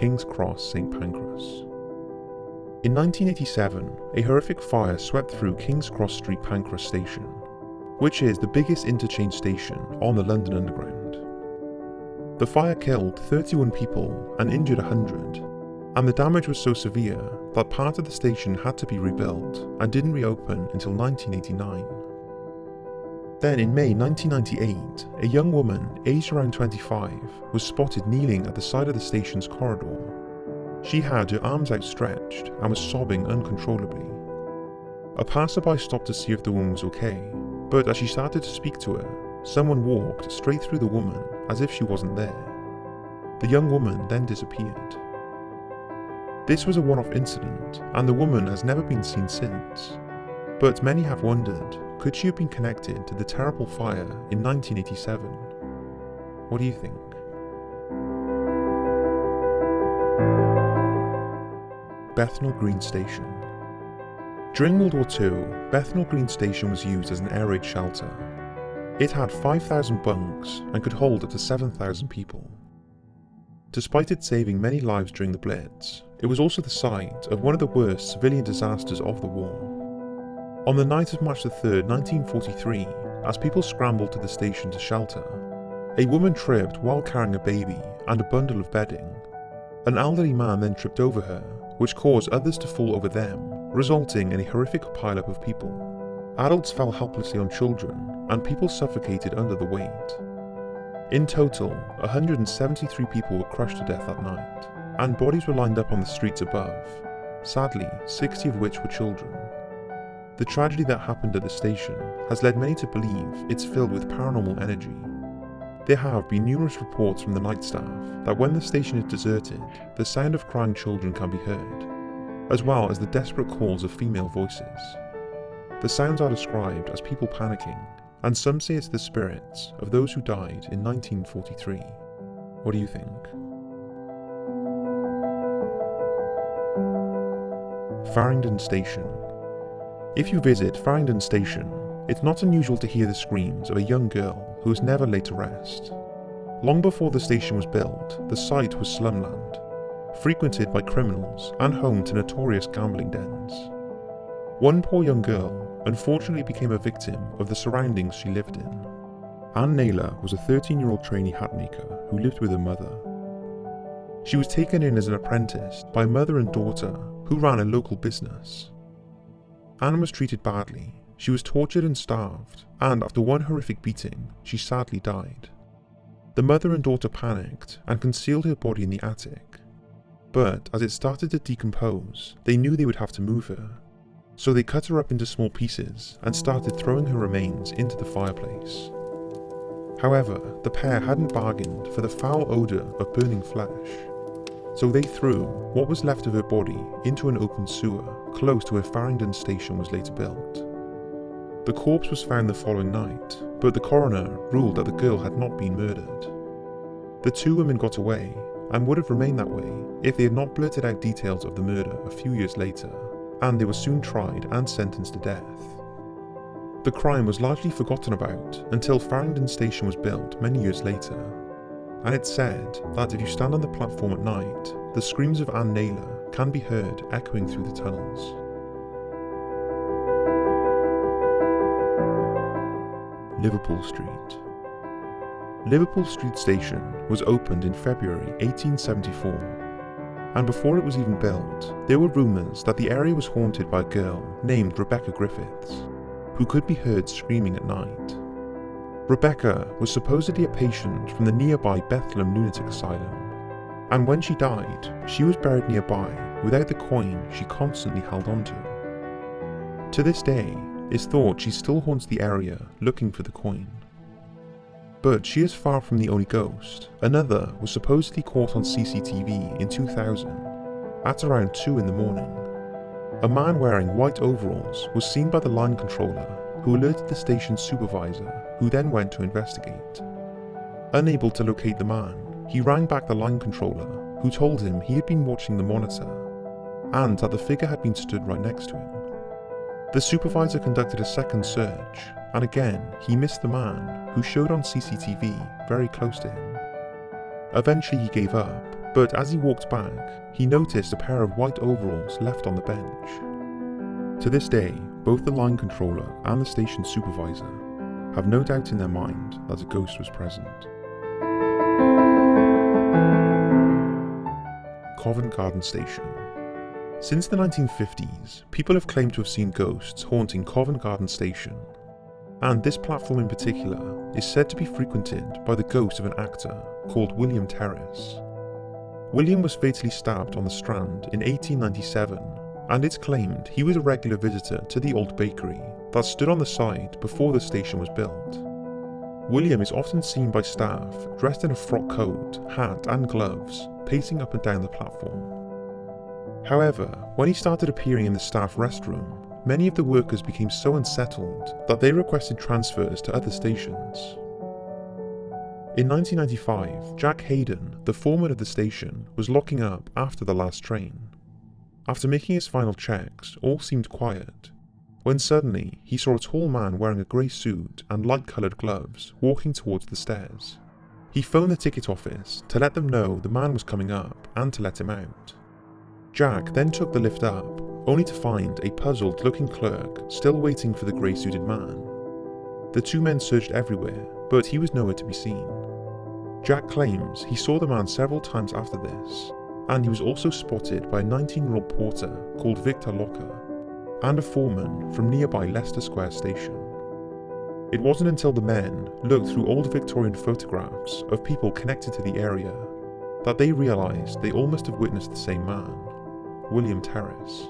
King's Cross, St Pancras. In 1987, a horrific fire swept through King's Cross Street Pancras station, which is the biggest interchange station on the London Underground. The fire killed 31 people and injured 100, and the damage was so severe that part of the station had to be rebuilt and didn't reopen until 1989. Then in May 1998, a young woman aged around 25 was spotted kneeling at the side of the station's corridor. She had her arms outstretched and was sobbing uncontrollably. A passerby stopped to see if the woman was okay, but as she started to speak to her, someone walked straight through the woman as if she wasn't there. The young woman then disappeared. This was a one-off incident, and the woman has never been seen since. But many have wondered, could she have been connected to the terrible fire in 1987? What do you think? Bethnal Green Station. During World War II, Bethnal Green Station was used as an air raid shelter. It had 5,000 bunks and could hold up to 7,000 people. Despite it saving many lives during the Blitz, it was also the site of one of the worst civilian disasters of the war. On the night of March 3, 1943, as people scrambled to the station to shelter, a woman tripped while carrying a baby and a bundle of bedding. An elderly man then tripped over her, which caused others to fall over them, resulting in a horrific pileup of people. Adults fell helplessly on children, and people suffocated under the weight. In total, 173 people were crushed to death that night, and bodies were lined up on the streets above, sadly 60 of which were children. The tragedy that happened at the station has led many to believe it's filled with paranormal energy. There have been numerous reports from the night staff that when the station is deserted, the sound of crying children can be heard, as well as the desperate calls of female voices. The sounds are described as people panicking, and some say it's the spirits of those who died in 1943. What do you think? Farringdon Station. If you visit Farringdon Station, it's not unusual to hear the screams of a young girl who was never laid to rest. Long before the station was built, the site was slumland, frequented by criminals and home to notorious gambling dens. One poor young girl unfortunately became a victim of the surroundings she lived in. Anne Naylor was a 13-year-old trainee hatmaker who lived with her mother. She was taken in as an apprentice by a mother and daughter who ran a local business. Anne was treated badly. She was tortured and starved, and after one horrific beating, she sadly died. The mother and daughter panicked and concealed her body in the attic. But as it started to decompose, they knew they would have to move her. So they cut her up into small pieces and started throwing her remains into the fireplace. However, the pair hadn't bargained for the foul odour of burning flesh. So they threw what was left of her body into an open sewer close to where Farringdon Station was later built. The corpse was found the following night, but the coroner ruled that the girl had not been murdered. The two women got away, and would have remained that way if they had not blurted out details of the murder a few years later, and they were soon tried and sentenced to death. The crime was largely forgotten about until Farringdon Station was built many years later, and it's said that if you stand on the platform at night, the screams of Anne Naylor can be heard echoing through the tunnels. Liverpool Street. Liverpool Street Station was opened in February 1874, and before it was even built, there were rumours that the area was haunted by a girl named Rebecca Griffiths, who could be heard screaming at night. Rebecca was supposedly a patient from the nearby Bethlehem Lunatic Asylum, and when she died, she was buried nearby without the coin she constantly held onto. To this day, it's thought she still haunts the area looking for the coin. But she is far from the only ghost. Another was supposedly caught on CCTV in 2000, at around 2 in the morning. A man wearing white overalls was seen by the line controller, who alerted the station's supervisor, who then went to investigate. Unable to locate the man, he rang back the line controller, who told him he had been watching the monitor, and that the figure had been stood right next to him. The supervisor conducted a second search, and again he missed the man, who showed on CCTV very close to him. Eventually he gave up, but as he walked back, he noticed a pair of white overalls left on the bench. To this day, both the line controller and the station supervisor have no doubt in their mind that a ghost was present. Covent Garden Station. Since the 1950s, people have claimed to have seen ghosts haunting Covent Garden Station, and this platform in particular is said to be frequented by the ghost of an actor called William Terrace. William was fatally stabbed on the Strand in 1897, and it's claimed he was a regular visitor to the old bakery that stood on the side before the station was built. William is often seen by staff dressed in a frock coat, hat and gloves, pacing up and down the platform. However, when he started appearing in the staff restroom, many of the workers became so unsettled that they requested transfers to other stations. In 1995, Jack Hayden, the foreman of the station, was locking up after the last train. After making his final checks, all seemed quiet, when suddenly he saw a tall man wearing a grey suit and light-coloured gloves walking towards the stairs. He phoned the ticket office to let them know the man was coming up and to let him out. Jack then took the lift up, only to find a puzzled-looking clerk still waiting for the grey-suited man. The two men searched everywhere, but he was nowhere to be seen. Jack claims he saw the man several times after this, and he was also spotted by a 19-year-old porter called Victor Locker, and a foreman from nearby Leicester Square Station. It wasn't until the men looked through old Victorian photographs of people connected to the area that they realised they all must have witnessed the same man, William Terrace.